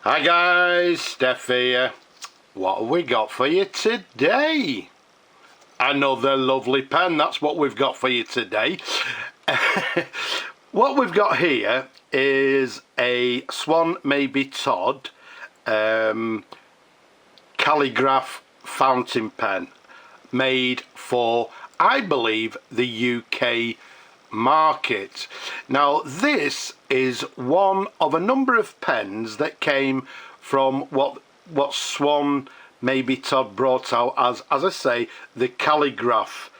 Hi guys, Steph here. What have we got for you today? Another lovely pen, that's what we've got for you today. What we've got here is a Swan Mabie Todd Calligraph fountain pen made for, I believe, the UK market. Now this is one of a number of pens that came from what Swan Mabie Todd brought out as I say, the Calligraph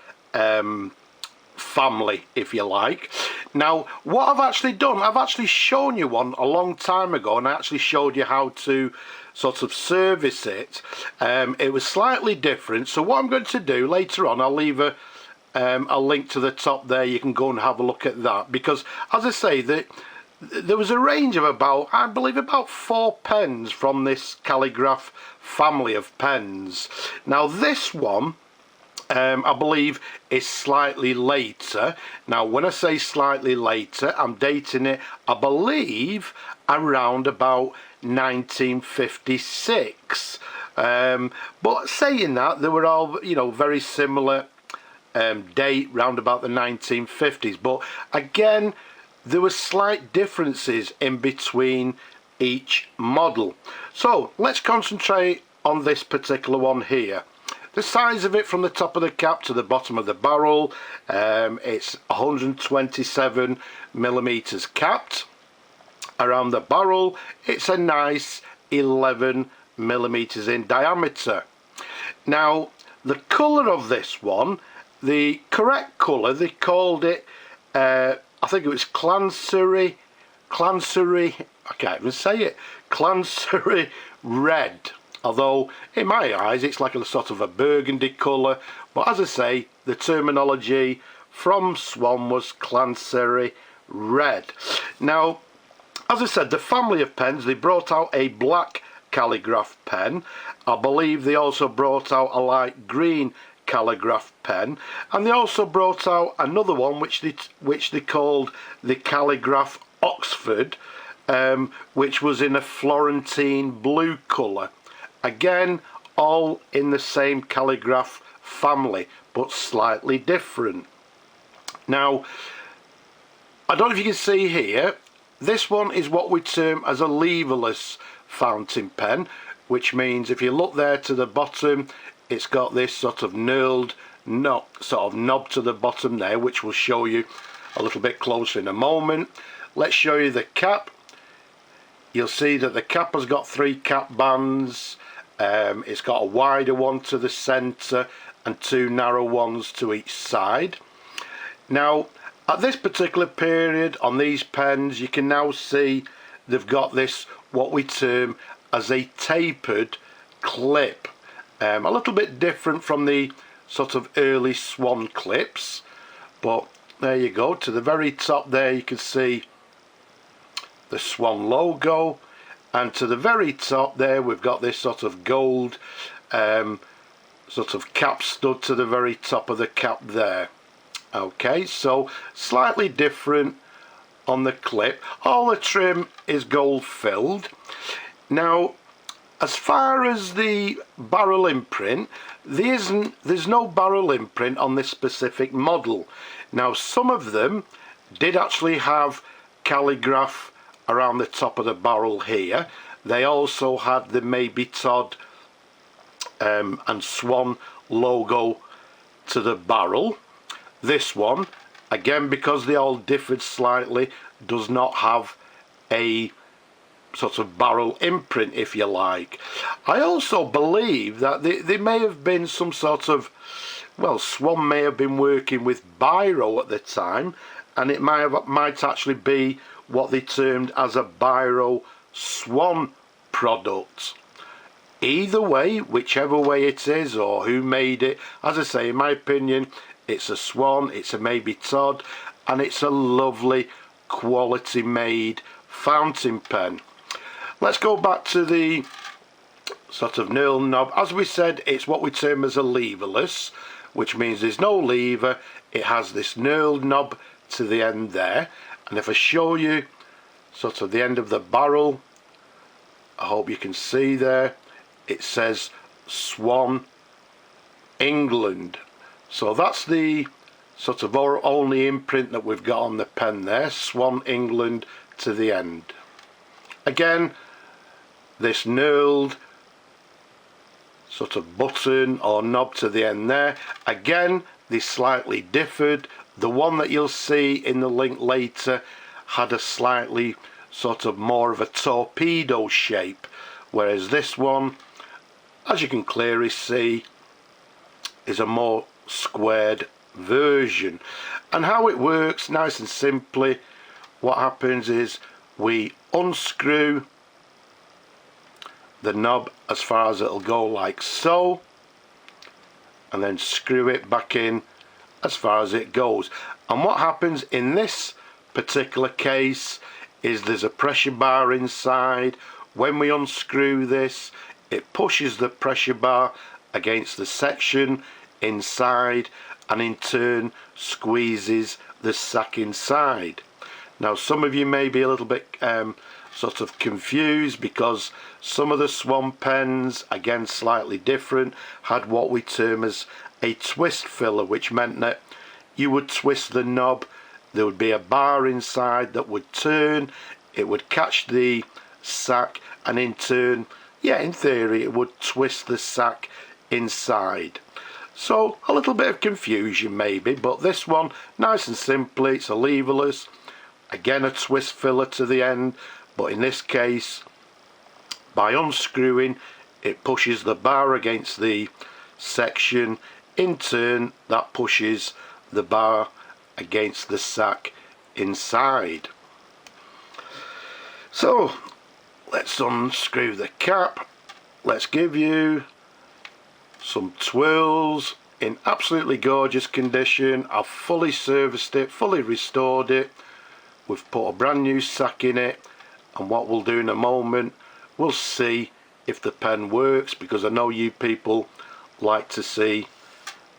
family, if you like. Now what I've actually done, I've actually shown you one a long time ago, and I actually showed you how to sort of service it. It was slightly different, so what I'm going to do later on, I'll leave a link to the top there. You can go and have a look at that, because as I say, there was a range of about, I believe, about 4 pens from this Calligraph family of pens. Now this one, I believe, is slightly later. Now when I say slightly later, I'm dating it, I believe, around about 1956. But saying that, they were all, you know, very similar date, round about the 1950s, but again there were slight differences in between each model. So let's concentrate on this particular one here. The size of it from the top of the cap to the bottom of the barrel, it's 127 millimeters capped. Around the barrel it's a nice 11 millimeters in diameter. Now the colour of this one, the correct colour, they called it, I think it was Clancery, I can't even say it, Clancery Red. Although in my eyes it's like a sort of a burgundy colour, but as I say, the terminology from Swan was Clancery Red. Now, as I said, the family of pens, they brought out a black Calligraph pen. I believe they also brought out a light green Calligraph pen, and they also brought out another one which they called the Calligraph Oxford, which was in a Florentine blue colour. Again, all in the same Calligraph family, but slightly different. Now, I don't know if you can see here, this one is what we term as a leverless fountain pen, which means if you look there to the bottom, it's got this sort of knurled knob to the bottom there, which we'll show you a little bit closer in a moment. Let's show you the cap. You'll see that the cap has got 3 cap bands. It's got a wider one to the centre and 2 narrow ones to each side. Now at this particular period on these pens, you can now see they've got this, what we term as a tapered clip. A little bit different from the sort of early Swan clips, but there you go. To the very top there you can see the Swan logo, and to the very top there we've got this sort of gold sort of cap stud to the very top of the cap there. Okay, so slightly different on the clip. All the trim is gold filled. Now as far as the barrel imprint, there's no barrel imprint on this specific model. Now some of them did actually have Calligraph around the top of the barrel here. They also had the Mabie Todd and Swan logo to the barrel. This one, again, because they all differed slightly, does not have a sort of barrel imprint, if you like. I also believe that there may have been some sort of, well, Swan may have been working with Biro at the time, and it might actually be what they termed as a Biro Swan product. Either way, whichever way it is or who made it, as I say, in my opinion, it's a Swan, it's a Mabie Todd, and it's a lovely quality made fountain pen. Let's go back to the sort of knurl knob. As we said, it's what we term as a leverless, which means there's no lever. It has this knurled knob to the end there, and if I show you sort of the end of the barrel, I hope you can see there, it says Swan England. So that's the sort of our only imprint that we've got on the pen there, Swan England to the end. Again, this knurled sort of button or knob to the end there, again they slightly differed. The one that you'll see in the link later had a slightly sort of more of a torpedo shape, whereas this one, as you can clearly see, is a more squared version. And how it works, nice and simply, what happens is we unscrew the knob as far as it'll go, like so, and then screw it back in as far as it goes. And what happens in this particular case is there's a pressure bar inside. When we unscrew this, it pushes the pressure bar against the section inside and in turn squeezes the sack inside. Now some of you may be a little bit sort of confused, because some of the Swan pens, again slightly different, had what we term as a twist filler, which meant that you would twist the knob, there would be a bar inside that would turn, it would catch the sack, and in turn, yeah, in theory it would twist the sack inside. So a little bit of confusion maybe, but this one, nice and simply, it's a leverless, again a twist filler to the end, but in this case, by unscrewing, it pushes the bar against the section, in turn that pushes the bar against the sack inside. So let's unscrew the cap, let's give you some twirls in absolutely gorgeous condition. I've fully serviced it, fully restored it, we've put a brand new sack in it, and what we'll do in a moment, we'll see if the pen works, because I know you people like to see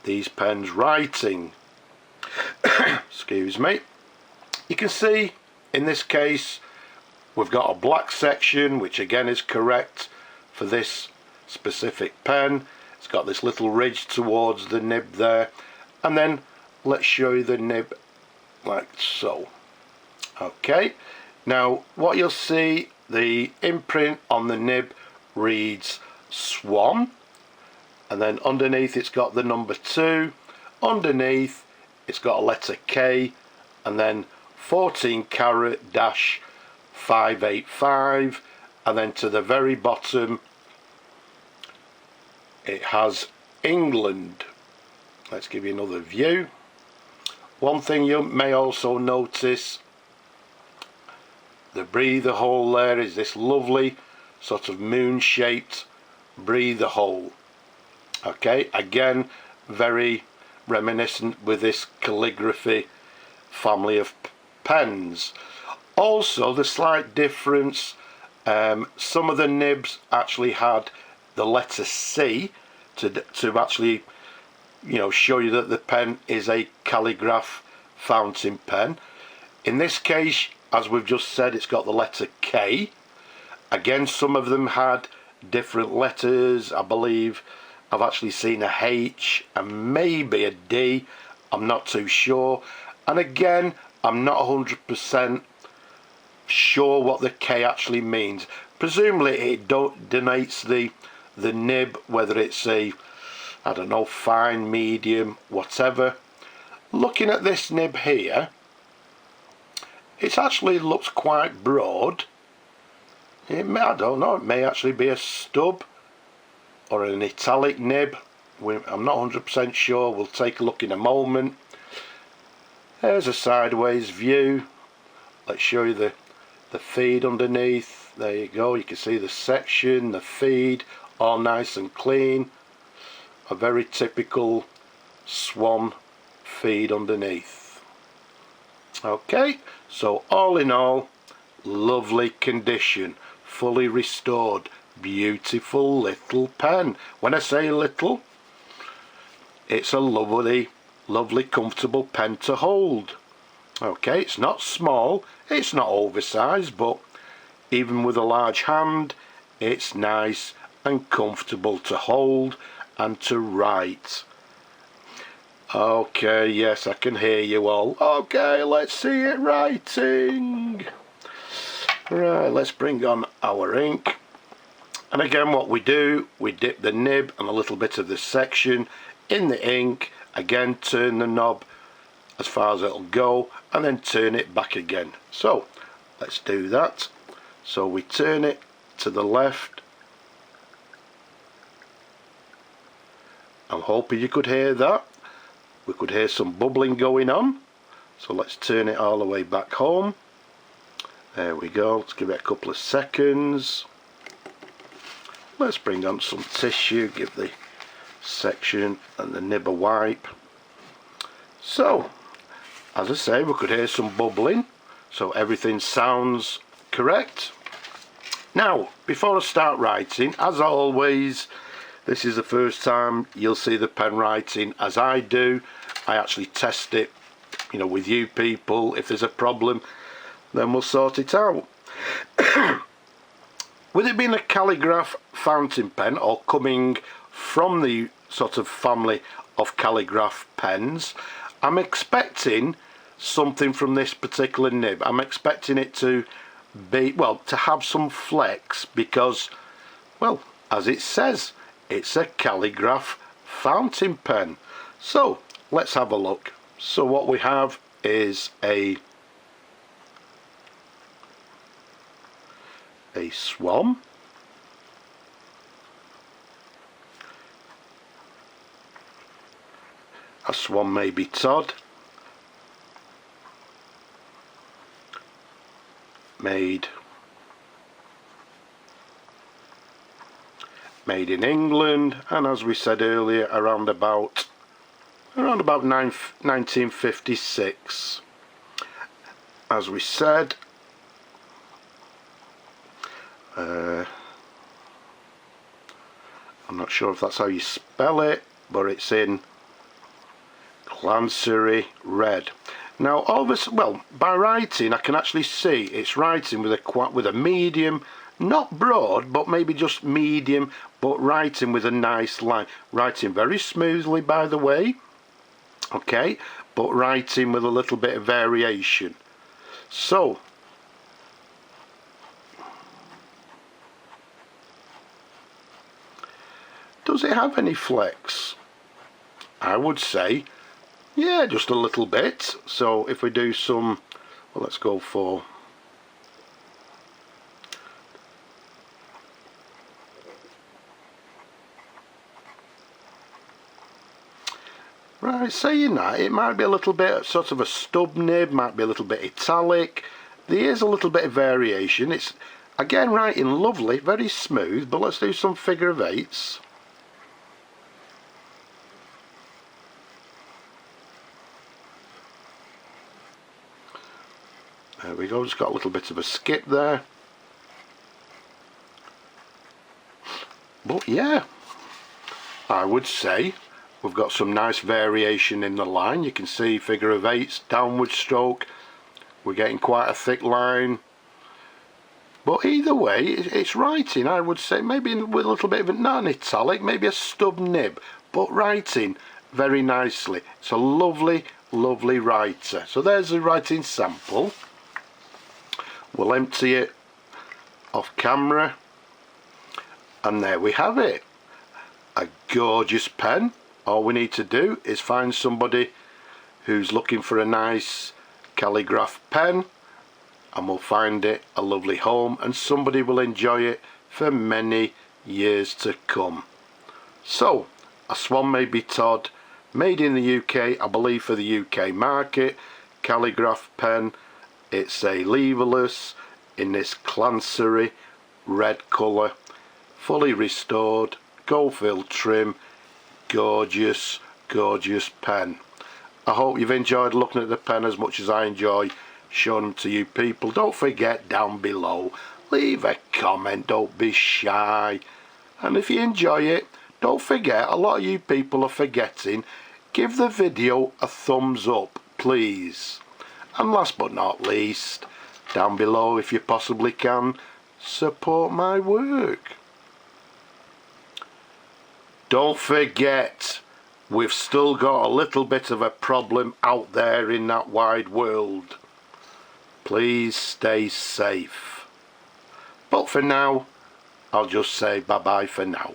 these pens writing. Excuse me. You can see in this case we've got a black section, which again is correct for this specific pen. It's got this little ridge towards the nib there, and then let's show you the nib like so. Okay, now what you'll see, the imprint on the nib reads Swan, and then underneath it's got the number 2, underneath it's got a letter K, and then 14 carat dash 585, and then to the very bottom it has England. Let's give you another view. One thing you may also notice, the breather hole there is this lovely sort of moon shaped breather hole. Okay, again very reminiscent with this calligraphy family of pens. Also the slight difference, some of the nibs actually had the letter C to actually, you know, show you that the pen is a calligraph fountain pen. In this case, as we've just said, it's got the letter K. Again, some of them had different letters. I believe I've actually seen a H and maybe a D, I'm not too sure. And again, I'm not 100% sure what the K actually means. Presumably it denotes the nib, whether it's a, I don't know, fine, medium, whatever. Looking at this nib here, it actually looks quite broad. It may, I don't know, it may actually be a stub or an italic nib. I'm not 100% sure, we'll take a look in a moment. There's a sideways view. Let's show you the feed underneath. There you go, you can see the section, the feed, all nice and clean. A very typical Swan feed underneath. Okay, so all in all, lovely condition, fully restored, beautiful little pen. When I say little, it's a lovely comfortable pen to hold. Okay, it's not small, it's not oversized, but even with a large hand, it's nice and comfortable to hold and to write. Okay, yes, I can hear you all. Okay, let's see it writing. Right, let's bring on our ink. And again, what we do, we dip the nib and a little bit of this section in the ink. Again, turn the knob as far as it'll go and then turn it back again. So let's do that. So we turn it to the left. I'm hoping you could hear that. We could hear some bubbling going on. So let's turn it all the way back home. There we go. Let's give it a couple of seconds. Let's bring on some tissue, give the section and the nib a wipe. So, as I say, we could hear some bubbling, so everything sounds correct. Now, before I start writing, as always, this is the first time you'll see the pen writing as I do. I actually test it, you know, with you people. If there's a problem, then we'll sort it out. With it being a calligraph fountain pen, or coming from the sort of family of calligraph pens, I'm expecting something from this particular nib. I'm expecting it to be, well, to have some flex because, well, as it says, it's a calligraph fountain pen. So let's have a look. So what we have is a swan, a Swan Mabie Todd, made in England, and as we said earlier, around about 1956. As we said, I'm not sure if that's how you spell it, but it's in Clancery Red. Now, all this, well, by writing, I can actually see it's writing with a medium, not broad, but maybe just medium, but writing with a nice line. Writing very smoothly, by the way, okay, but writing with a little bit of variation. So, does it have any flex? I would say, yeah, just a little bit. So if we do some, well, let's go for, right, saying that, it might be a little bit sort of a stub nib, might be a little bit italic. There is a little bit of variation. It's, again, writing lovely, very smooth, but let's do some figure of eights. There we go, just got a little bit of a skip there. But yeah, I would say we've got some nice variation in the line. You can see figure of eights, downward stroke. We're getting quite a thick line. But either way, it's writing, I would say, maybe with a little bit of not an italic, maybe a stub nib, but writing very nicely. It's a lovely, lovely writer. So there's a writing sample. We'll empty it off camera, and there we have it. A gorgeous pen. All we need to do is find somebody who's looking for a nice calligraph pen, and we'll find it a lovely home, and somebody will enjoy it for many years to come. So, a Swan Mabie Todd, made in the UK, I believe for the UK market, calligraph pen. It's a leverless in this Clancery red colour, fully restored, gold filled trim, gorgeous, gorgeous pen. I hope you've enjoyed looking at the pen as much as I enjoy showing them to you people. Don't forget down below, leave a comment, don't be shy. And if you enjoy it, don't forget, a lot of you people are forgetting, give the video a thumbs up, please. And last but not least, down below, if you possibly can, support my work. Don't forget, we've still got a little bit of a problem out there in that wide world. Please stay safe. But for now, I'll just say bye-bye for now.